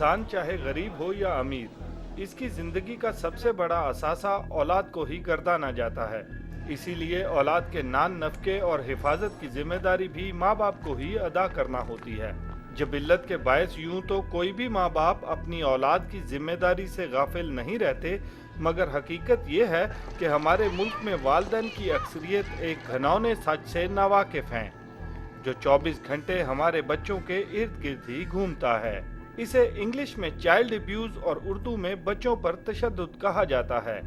इंसान चाहे गरीब हो या अमीर, इसकी जिंदगी का सबसे बड़ा असासा औलाद को ही गर्दाना जाता है। इसीलिए औलाद के नान नफके और हिफाजत की जिम्मेदारी भी माँ बाप को ही अदा करना होती है। जबिल्लत के बायस यूं तो कोई भी माँ बाप अपनी औलाद की जिम्मेदारी से गाफिल नहीं रहते, मगर हकीकत ये है कि हमारे मुल्क में वालिदैन की अक्सरियत एक घनौने सच से नावाकिफ हैं, जो 24 घंटे हमारे बच्चों के इर्द गिर्द ही घूमता है। इसे इंग्लिश में चाइल्ड अब्यूज और उर्दू में बच्चों पर तशद्दुद कहा जाता है।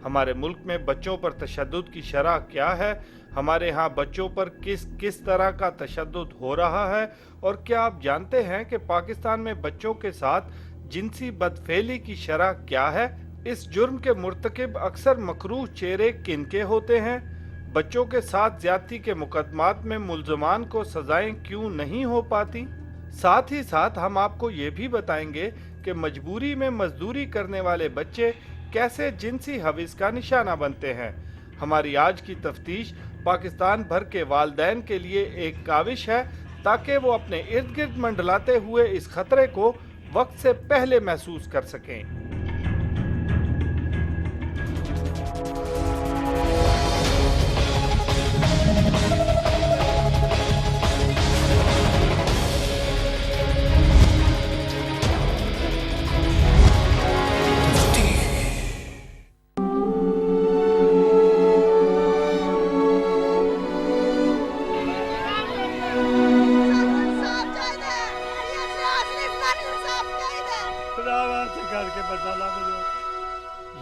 हमारे मुल्क में बच्चों पर तशद्दुद की शरह क्या है, हमारे यहाँ बच्चों पर किस किस तरह का तशद्दुद हो रहा है, और क्या आप जानते हैं कि पाकिस्तान में बच्चों के साथ जिनसी बदफेली की शरह क्या है? इस जुर्म के मुर्तकिब अक्सर मकरूह चेहरे किनके होते हैं? बच्चों के साथ ज्यादती के मुकदमात में मुल्ज़मान को सजाएं क्यों नहीं हो पाती? साथ ही साथ हम आपको ये भी बताएंगे कि मजबूरी में मजदूरी करने वाले बच्चे कैसे जिनसी हविस का निशाना बनते हैं। हमारी आज की तफ्तीश पाकिस्तान भर के वालिदैन के लिए एक काविश है, ताकि वो अपने इर्द गिर्द मंडलाते हुए इस खतरे को वक्त से पहले महसूस कर सकें।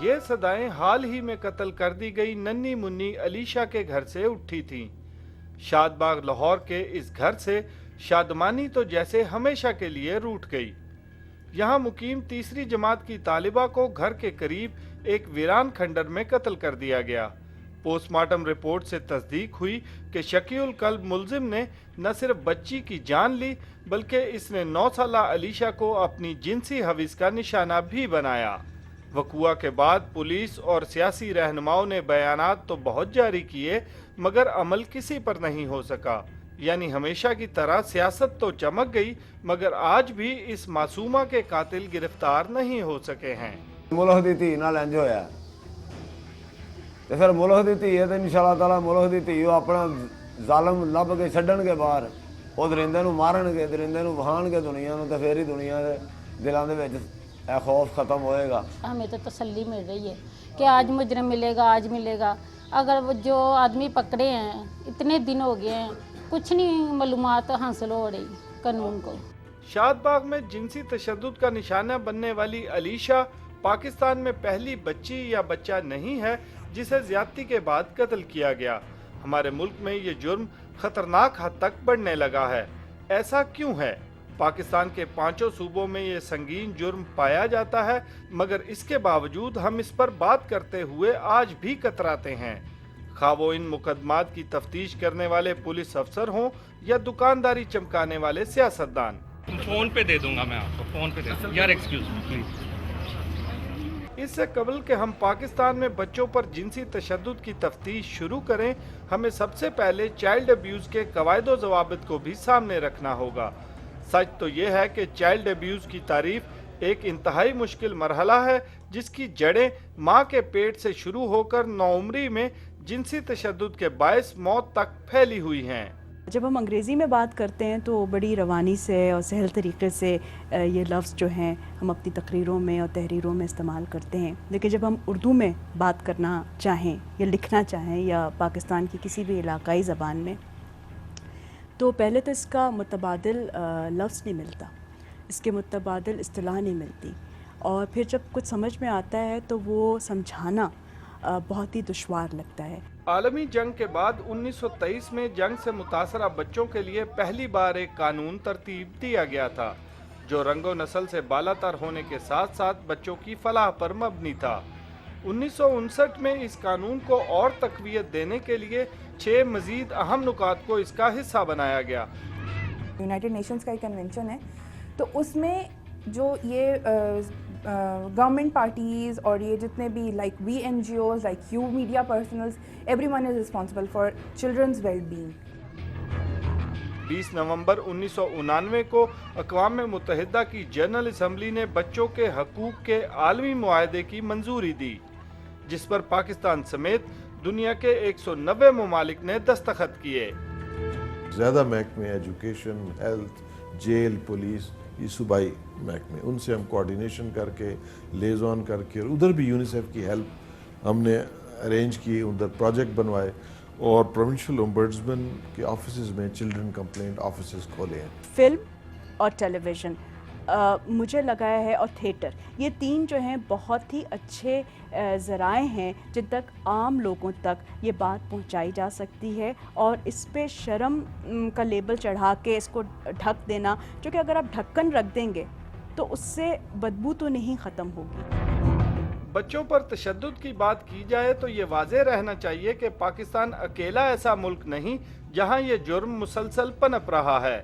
ये सदाएं हाल ही में कत्ल कर दी गई नन्ही मुन्नी अलीशा के घर से उठी थीं। शादबाग लाहौर के इस घर से शादमानी तो जैसे हमेशा के लिए रूठ गई। यहाँ मुकीम तीसरी जमात की तालिबा को घर के करीब एक वीरान खंडर में कत्ल कर दिया गया। पोस्टमार्टम रिपोर्ट से तस्दीक हुई कि शकीउल कल्ब मुल्जिम ने न सिर्फ बच्ची की जान ली, बल्कि इसने 9 साला अलीशा को अपनी जिनसी हविस का निशाना भी बनाया। वकुआ के बाद पुलिस और सियासी रहनुमाओं ने बयानात तो बहुत जारी किए, मगर अमल किसी पर नहीं हो सका। यानी हमेशा की तरह सियासत तो चमक गई, मगर आज भी इस मासूमा के कातिल गिरफ्तार नहीं हो सके हैं। मुल्क दी धी नाल इंज होया ते फिर मुल्क दी धी है ते इंशाअल्लाह ताला मुल्क दी धी अपना जालम लभ के छड्डणगे बाहर, ਉਹ ਦਰਿੰਦੇ ਨੂੰ ਮਾਰਨਗੇ, ਦਰਿੰਦੇ ਨੂੰ ਵਹਾਣਗੇ ਦੁਨੀਆ ਨੂੰ, ਤੇ ਫੇਰ ਹੀ ਦੁਨੀਆ ਦੇ ਦਿਲਾਂ ਦੇ ਵਿੱਚ ਇਹ खौफ ख़त्म होएगा। हमें तो तसल्ली मिल रही है कि आज मुजरिम मिलेगा, आज मिलेगा। अगर वो जो आदमी पकड़े हैं इतने दिन हो गए हैं, कुछ नहीं मालूमात हासिल हो रही कानून को। शादबाग में जिनसी तशद्दुद का निशाना बनने वाली अलीशा पाकिस्तान में पहली बच्ची या बच्चा नहीं है जिसे ज्यादती के बाद कत्ल किया गया। हमारे मुल्क में ये जुर्म खतरनाक हद तक बढ़ने लगा है। ऐसा क्यों है? पाकिस्तान के 5 सूबों में ये संगीन जुर्म पाया जाता है, मगर इसके बावजूद हम इस पर बात करते हुए आज भी कतराते हैं। खा वो इन मुकदमात की तफ्तीश करने वाले पुलिस अफसर हों या दुकानदारी चमकाने वाले सियासतदान। फोन पे दे दूंगा मैं आपको, फोन पे दे दूंगा यार, एक्सक्यूज मी प्लीज। इससे कबल के हम पाकिस्तान में बच्चों पर जिनसी तशद्दुद की तफ्तीश शुरू करें, हमें सबसे पहले चाइल्ड अब्यूज के कवायदो ज़वाबित को भी सामने रखना होगा। सच तो यह है कि चाइल्ड अब्यूज की तारीफ एक इंतहाई मुश्किल मरहला है, जिसकी जड़ें माँ के पेट से शुरू होकर नौउम्री में जिनसी तशद्दुद के बायस मौत तक फैली हुई हैं। जब हम अंग्रेज़ी में बात करते हैं तो बड़ी रवानी से और सहल तरीके से ये लफ्ज़ जो हैं हम अपनी तकरीरों में और तहरीरों में इस्तेमाल करते हैं, लेकिन जब हम उर्दू में बात करना चाहें या लिखना चाहें या पाकिस्तान की किसी भी इलाकाई ज़बान में, तो पहले तो इसका मुतबादिल लफ्ज़ नहीं मिलता, इसके मुतबादिल इस्तिलाह नहीं मिलती, और फिर जब कुछ समझ में आता है तो वो समझाना बहुत ही दुश्वार लगता है। आलमी जंग के बाद 1923 में जंग से मुतासरा बच्चों के लिए पहली बार एक कानून तरतीब दिया गया था, जो रंगो नस्ल से बालातर होने के साथ साथ बच्चों की फलाह पर मबनी था। 1959 में इस कानून को और तकवीयत देने के लिए 6 मजीद अहम नुकात को इसका हिस्सा बनाया गया। यूनाइटेड नेशंस का एक कन्वेंशन है, तो उसमें जो ये गवर्नमेंट पार्टीज़ और ये जितने भी like we NGOs, like you media personals, everyone is responsible for childrens well being. 20 नवंबर 1999 को अक़वाम मुत्तहिदा की जनरल असम्बली ने बच्चों के हकूक़ के आलमी मुआहदे की मंजूरी दी, जिस पर पाकिस्तान समेत दुनिया के 190 ममालिक ने दस्तखत किए। ज़्यादा महकमे एजुकेशन, हेल्थ, जेल, पुलिस, ये सूबाई महकमे, उनसे हम कोऑर्डिनेशन करके, लेज़ॉन करके, और उधर भी यूनिसेफ की हेल्प हमने अरेंज की, उधर प्रोजेक्ट बनवाए और प्रोविंशियल ओम्बड्समैन के ऑफिसेज में चिल्ड्रन कंप्लेंट ऑफिसेज खोले हैं। फिल्म और टेलीविज़न मुझे लगाया है, और थिएटर, ये तीन जो हैं बहुत ही अच्छे ज़राए हैं जिन तक आम लोगों तक ये बात पहुंचाई जा सकती है, और इस पे शर्म का लेबल चढ़ा के इसको ढक देना, जो कि अगर आप ढक्कन रख देंगे तो उससे बदबू तो नहीं ख़त्म होगी। बच्चों पर तशद्दुद की बात की जाए तो ये वाज़ेह रहना चाहिए कि पाकिस्तान अकेला ऐसा मुल्क नहीं जहां ये जुर्म मुसलसल पनप रहा है।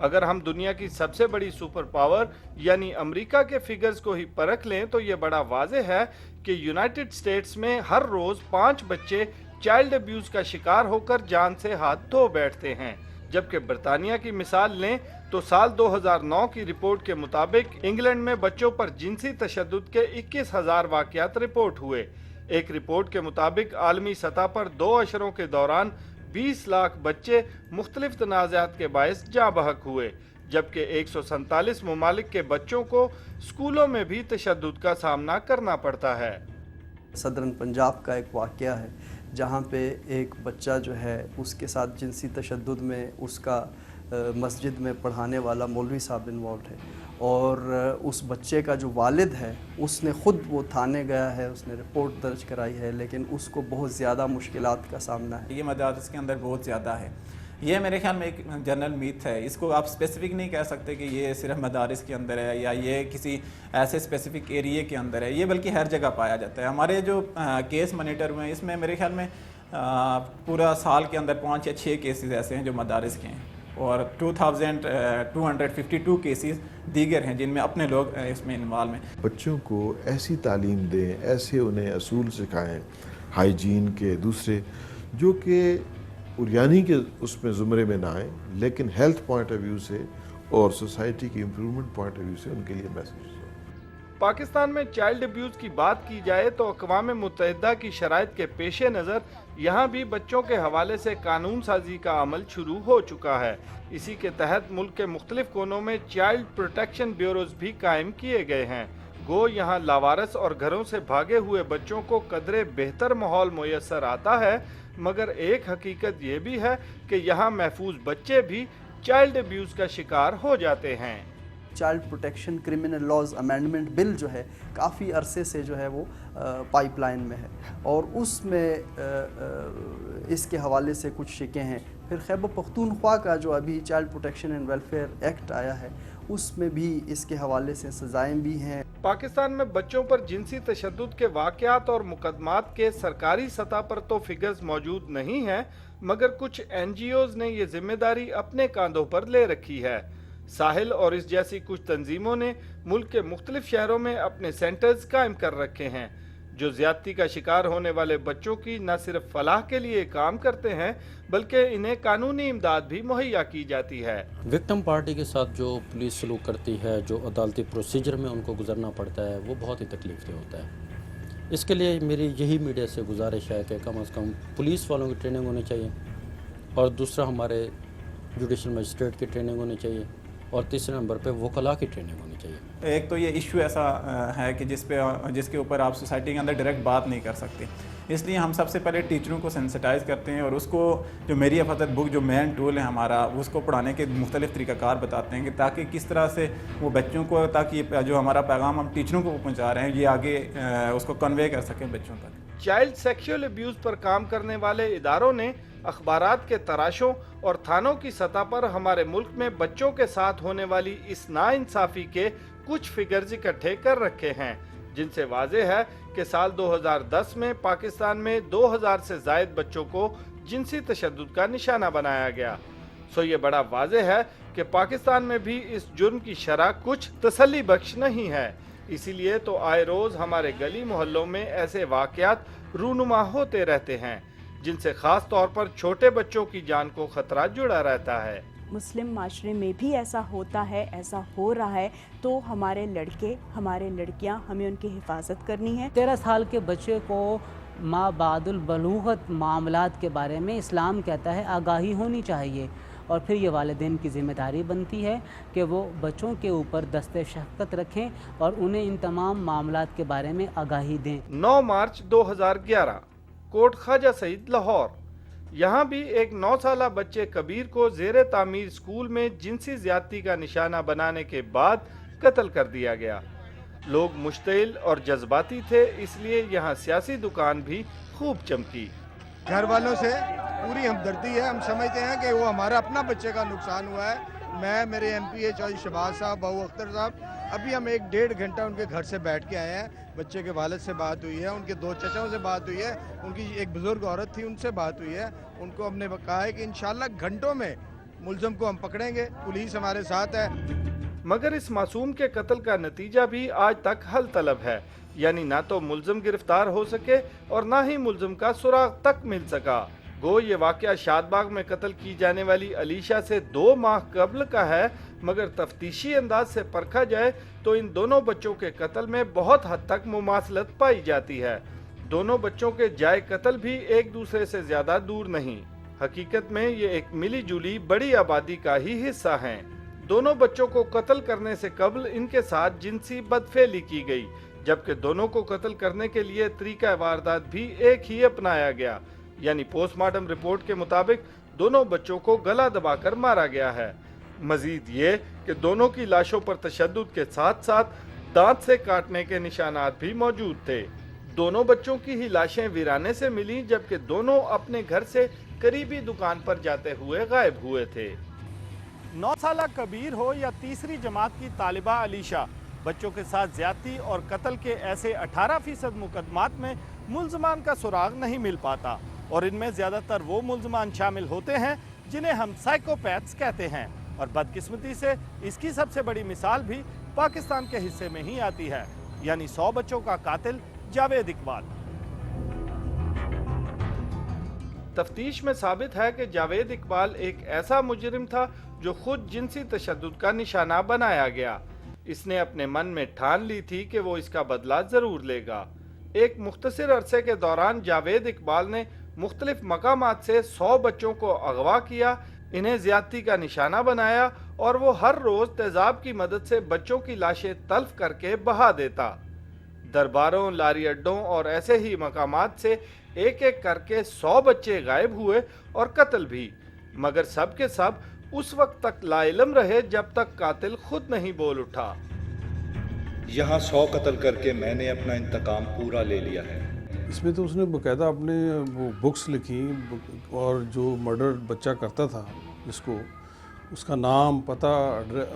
अगर हम दुनिया की सबसे बड़ी सुपर पावर यानी अमेरिका के फिगर्स को ही परख लें तो ये बड़ा वाज़ेह है कि यूनाइटेड स्टेट्स में हर रोज़ 5 बच्चे चाइल्ड अब्यूज़ का शिकार होकर जान से हाथ धो बैठते हैं, जबकि बरतानिया की मिसाल लें तो साल 2009 की रिपोर्ट के मुताबिक इंग्लैंड में बच्चों पर जिनसी तशद्दुद के 21,000 वाक़यात रिपोर्ट हुए। एक रिपोर्ट के मुताबिक आलमी सतह पर 2 अशरों के दौरान 20 लाख बच्चे मुख्तलिफ तनाज़ात के बायस जाँ बहक हुए, जबकि 147 ममालिक के बच्चों को स्कूलों में भी तशद्दुद का सामना करना पड़ता है। सदरन पंजाब का एक वाक़या है जहाँ पे एक बच्चा जो है उसके साथ जिनसी तशद्दुद में उसका मस्जिद में पढ़ाने वाला मौलवी साहब इन्वॉल्व है, और उस बच्चे का जो वालिद है उसने ख़ुद वो थाने गया है, उसने रिपोर्ट दर्ज कराई है, लेकिन उसको बहुत ज़्यादा मुश्किलात का सामना है। ये मदारस के अंदर बहुत ज़्यादा है। ये मेरे ख्याल में एक जनरल मीथ है, इसको आप स्पेसिफिक नहीं कह सकते कि ये सिर्फ मदारस के अंदर है या ये किसी ऐसे स्पेसिफिक एरिया के अंदर है, ये बल्कि हर जगह पाया जाता है। हमारे जो केस मॉनिटर हुए हैं इसमें मेरे ख्याल में पूरा साल के अंदर 5 या 6 केसेस ऐसे हैं जो मदारस के हैं, और 2252 केसेस दीगर हैं जिनमें अपने लोग इसमें इन्वॉल्व हैं। बच्चों को ऐसी तालीम दें, ऐसे उन्हें असूल सिखाएं हाइजीन के, दूसरे जो कि उरियानी के उसमें ज़ुमरे में ना आए, लेकिन हेल्थ पॉइंट ऑफ व्यू से और सोसाइटी की इम्प्रूवमेंट पॉइंट ऑफ व्यू से उनके लिए मैसेज। पाकिस्तान में चाइल्ड अब्यूज़ की बात की जाए तो अक़वाम मुत्तहिदा की शराइत के पेश नज़र यहाँ भी बच्चों के हवाले से कानून साजी का अमल शुरू हो चुका है। इसी के तहत मुल्क के मुख्तलिफ कोनों में चाइल्ड प्रोटेक्शन ब्यूरोज भी कायम किए गए हैं। गो यहाँ लावारस और घरों से भागे हुए बच्चों को कदरे बेहतर माहौल मुयस्सर आता है, मगर एक हकीकत ये भी है कि यहाँ महफूज बच्चे भी चाइल्ड अब्यूज़ का शिकार हो जाते हैं। Child protection criminal laws amendment bill जो है काफ़ी अरसे से जो है वो पाइपलाइन में है, और उसमें इसके हवाले से कुछ शिकें हैं। फिर खैबर पख्तूनख्वा का जो अभी child protection and welfare act आया है उसमें भी इसके हवाले से सज़ाएं भी हैं। पाकिस्तान में बच्चों पर जिनसी तशद्दुद के वाक़यात और मुकदमात के सरकारी सतह पर तो फिगर्स मौजूद नहीं हैं, मगर कुछ NGOs ने ये जिम्मेदारी अपने कांधों पर ले रखी है। साहिल और इस जैसी कुछ तंजीमों ने मुल्क के मुख्तलिफ शहरों में अपने सेंटर्स कायम कर रखे हैं, जो ज़्यादती का शिकार होने वाले बच्चों की न सिर्फ फलाह के लिए काम करते हैं बल्कि इन्हें कानूनी इमदाद भी मुहैया की जाती है। विक्टिम पार्टी के साथ जो पुलिस सलूक करती है, जो अदालती प्रोसीजर में उनको गुजरना पड़ता है, वो बहुत ही तकलीफ होता है। इसके लिए मेरी यही मीडिया से गुजारिश है कि कम से कम पुलिस वालों की ट्रेनिंग होनी चाहिए, और दूसरा हमारे जुडिशल मजिस्ट्रेट की ट्रेनिंग होनी चाहिए, और तीसरे नंबर पे वकला की ट्रेनिंग होनी चाहिए। एक तो ये इशू ऐसा है कि जिसके ऊपर आप सोसाइटी के अंदर डायरेक्ट बात नहीं कर सकते, इसलिए हम सबसे पहले टीचरों को सेंसिटाइज़ करते हैं और उसको जो मेरी हिफाजत बुक जो मेन टूल है हमारा, उसको पढ़ाने के मुख्तलिफ तरीक़ाकार बताते हैं कि ताकि किस तरह से वो बच्चों को, ताकि जो हमारा पैगाम हम टीचरों को पहुँचा रहे हैं ये आगे उसको कन्वे कर सकें बच्चों तक। चाइल्ड सेक्सुअल अब्यूज़ पर काम करने वाले इदारों ने अखबारात के तराशों और थानों की सतह पर हमारे मुल्क में बच्चों के साथ होने वाली इस नाइंसाफ़ी के कुछ फिगर्स इकट्ठे कर रखे हैं, जिनसे वाज़ेह है कि साल 2010 में पाकिस्तान में 2000 से ज़ायद बच्चों को जिनसी तशद्दुद का निशाना बनाया गया। सो ये बड़ा वाज़ेह है कि पाकिस्तान में भी इस जुर्म की शरह कुछ तसल्ली बख्श नहीं है। इसीलिए तो आए रोज़ हमारे गली मोहल्लों में ऐसे वाक़यात रूनुमा होते रहते हैं, जिनसे ख़ास तौर पर छोटे बच्चों की जान को ख़तरा जुड़ा रहता है। मुस्लिम माशरे में भी ऐसा होता है, ऐसा हो रहा है, तो हमारे लड़के, हमारे लड़कियां, हमें उनकी हिफाजत करनी है। 13 साल के बच्चे को माँ बादुल बलूगत मामलात के बारे में इस्लाम कहता है आगाही होनी चाहिए, और फिर ये वालिदैन की ज़िम्मेदारी बनती है कि वो बच्चों के ऊपर दस्ते शफ़क़त रखें और उन्हें इन तमाम मामलात के बारे में आगाही दें। 9 मार्च 2011 कोट ख्वाजा सईद लाहौर। यहाँ भी एक 9 साला बच्चे कबीर को ज़ेरे तामीर स्कूल में जिनसी ज़्यादती का निशाना बनाने के बाद कत्ल कर दिया गया। लोग मुश्तिल और जज्बाती थे, इसलिए यहाँ सियासी दुकान भी खूब चमकी। घर वालों से पूरी हमदर्दी है, हम समझते हैं कि वो हमारा अपना बच्चे का नुकसान हुआ है। मैं, मेरे MP चौधरी शहबाज साहब, बाबू अख्तर साहब, अभी हम 1-1.5 घंटा उनके घर से बैठ के आए हैं। बच्चे के वालिद से बात हुई है, उनके 2 चचाओं से बात हुई है, उनकी एक बुजुर्ग औरत थी उनसे बात हुई है। उनको हमने कहा है कि इंशाल्लाह घंटों में मुलज़म को हम पकड़ेंगे, पुलिस हमारे साथ है। मगर इस मासूम के कत्ल का नतीजा भी आज तक हल तलब है, यानी ना तो मुलज़म गिरफ्तार हो सके और ना ही मुलज़म का सुराग तक मिल सका। गो ये वाक़या शादबाग में कत्ल की जाने वाली अलीशा से 2 माह कबल का है, मगर तफ्तीशी अंदाज से परखा जाए तो इन दोनों बच्चों के कत्ल में बहुत हद तक मुमासलत पाई जाती है। दोनों बच्चों के जाए कत्ल भी एक दूसरे से ज़्यादा दूर नहीं। हकीकत में ये एक मिली जुली बड़ी आबादी का ही हिस्सा हैं। दोनों बच्चों को कत्ल करने से कबल इनके साथ जिनसी बदफेली की गई, जबकि दोनों को कत्ल करने के लिए तरीका वारदात भी एक ही अपनाया गया, यानी पोस्टमार्टम रिपोर्ट के मुताबिक दोनों बच्चों को गला दबाकर मारा गया है। मजीद ये कि दोनों की लाशों पर तशद्दुद के साथ साथ दांत से काटने के निशानात भी मौजूद थे। दोनों बच्चों की ही लाशें वीराने से मिली, जबकि दोनों अपने घर से करीबी दुकान पर जाते हुए गायब हुए थे। 9 साला कबीर हो या तीसरी जमात की तालिबा अलीशा, बच्चों के साथ ज्यादती और कत्ल के ऐसे 18% मुकदमात में मुल्ज़मान का सुराग नहीं मिल पाता, और इनमें ज़्यादातर वो मुल्ज़मान शामिल होते हैं जिन्हें हम साइकोपैथ्स कहते हैं। और बदकिस्मती से इसकी सबसे बड़ी मिसाल भी पाकिस्तान के हिस्से में ही आती है, यानी 100 बच्चों का कातिल जावेद इकबाल। तफ्तीश में साबित है कि जावेद इकबाल एक ऐसा मुजरिम था जो खुद जिनसी तशद्दुद का निशाना बनाया गया। इसने अपने मन में ठान ली थी कि वो इसका बदला ज़रूर लेगा। एक मुख्तसर अरसे के दौरान जावेद इकबाल ने मुख्तलिफ मकामात से 100 बच्चों को अगवा किया, इन्हें ज़्यादती का निशाना बनाया, और वो हर रोज़ तेज़ाब की मदद से बच्चों की लाशें तल्फ करके बहा देता। दरबारों, लारी अड्डों और ऐसे ही मकामात से एक एक करके 100 बच्चे गायब हुए और कत्ल भी, मगर सब के सब उस वक्त तक लाइलम रहे जब तक कातिल खुद नहीं बोल उठा। यहाँ 100 कत्ल करके मैंने अपना इंतकाम पूरा ले लिया है। इसमें तो उसने बाकायदा अपने वो बुक्स लिखी, और जो मर्डर बच्चा करता था इसको, उसका नाम, पता,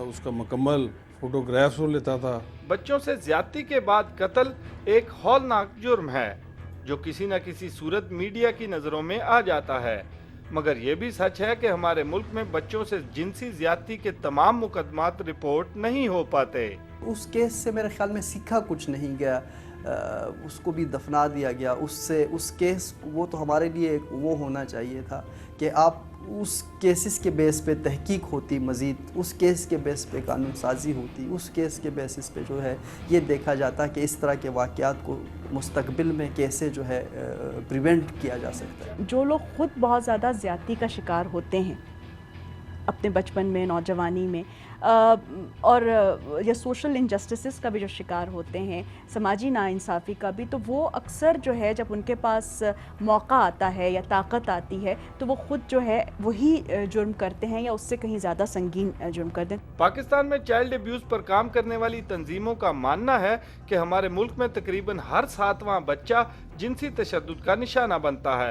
उसका मुकम्मल फोटोग्राफ्स वो लेता था। बच्चों से ज्यादती के बाद कत्ल एक हौलनाक जुर्म है जो किसी न किसी सूरत मीडिया की नज़रों में आ जाता है, मगर ये भी सच है कि हमारे मुल्क में बच्चों से जिनसी ज्यादती के तमाम मुकदमात रिपोर्ट नहीं हो पाते। उस केस से मेरे ख्याल में सीखा कुछ नहीं गया, उसको भी दफना दिया गया। उससे उस केस, वो तो हमारे लिए वो होना चाहिए था कि आप उस केसेस के बेस पे तहकीक होती, मज़ीद उस केस के बेस पे कानून साजी होती, उस केस के बेसिस पे जो है ये देखा जाता कि इस तरह के वाक़यात को मुस्तकबिल में कैसे जो है प्रिवेंट किया जा सकता है। जो लोग ख़ुद बहुत ज़्यादा ज़्यादती का शिकार होते हैं अपने बचपन में, नौजवानी में, और या सोशल इनजस्टिस का भी जो शिकार होते हैं, समाजी नाइंसाफ़ी का भी, तो वो अक्सर जो है जब उनके पास मौका आता है या ताकत आती है तो वो ख़ुद जो है वही जुर्म करते हैं या उससे कहीं ज़्यादा संगीन जुर्म करते हैं। पाकिस्तान में चाइल्ड अब्यूज़ पर काम करने वाली तंजीमों का मानना है कि हमारे मुल्क में तकरीबन हर 7वां बच्चा जिनसी तशद्दुद का निशाना बनता है।